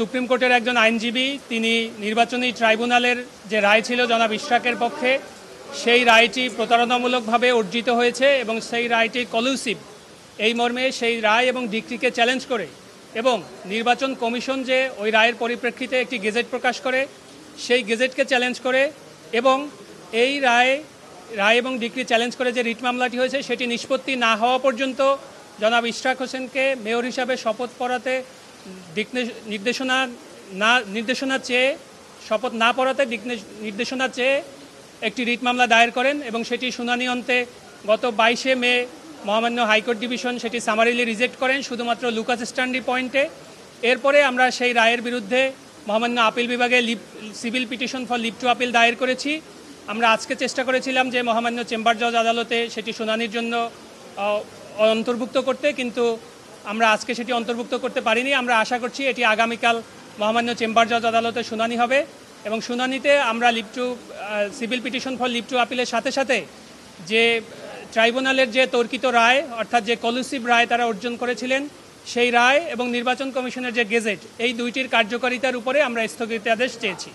Supreme কোর্টের একজন আইনজীবী তিনি নির্বাচনী ট্রাইব্যুনালের যে রায় ছিল জনাব ইশরাকের পক্ষে সেই রায়টি প্রতারণামূলকভাবে অর্জিত হয়েছে এবং সেই রায়টি কলুসিভ এই মর্মে সেই রায় এবং ডিক্রিকে চ্যালেঞ্জ করে এবং নির্বাচন কমিশন যে ওই রায়ের পরিপ্রেক্ষিতে একটি গেজেট প্রকাশ করে সেই গেজেটকে চ্যালেঞ্জ করে এবং এই রায় এবং ডিক্রি চ্যালেঞ্জ করে যে রিট মামলাটি হয়েছে সেটি নিষ্পত্তি না হওয়া পর্যন্ত জনাব ইশরাক হোসেনকে মেয়র হিসাবে শপথ পড়াতে নির্দেশনা চেয়ে শপথ না পড়াতে নির্দেশনা চেয়ে একটি রিট মামলা দায়ের করেন এবং সেটি শুনানি অন্তে গত 22শে মে মহামান্য হাইকোর্ট ডিভিশন সেটি সামারিলি রিজেক্ট করেন শুধুমাত্র লুকাস স্ট্যান্ডি পয়েন্টে। এরপরে আমরা সেই রায়ের বিরুদ্ধে মহামান্য আপিল বিভাগে civil petition for leave to appeal দায়ের করেছি। আমরা আজকে চেষ্টা করেছিলাম যে মহামান্য চেম্বার জজ আদালতে সেটি শুনানির জন্য অন্তর্ভুক্ত করতে, কিন্তু আমরা আজকে সেটি অন্তর্ভুক্ত করতে পারিনি। আমরা আশা করছি এটি আগামীকাল মহামান্য চেম্বার জজ আদালতে শুনানি হবে এবং শুনানিতে আমরা civil petition for leave to আপিলের সাথে সাথে যে ট্রাইব্যুনালের যে তর্কিত রায় অর্থাৎ যে কলুসিভ রায় তারা অর্জন করেছিলেন সেই রায় এবং নির্বাচন কমিশনের যে গেজেট এই দুইটির কার্যকারিতার উপরে আমরা স্থগিতাদেশ চেয়েছি।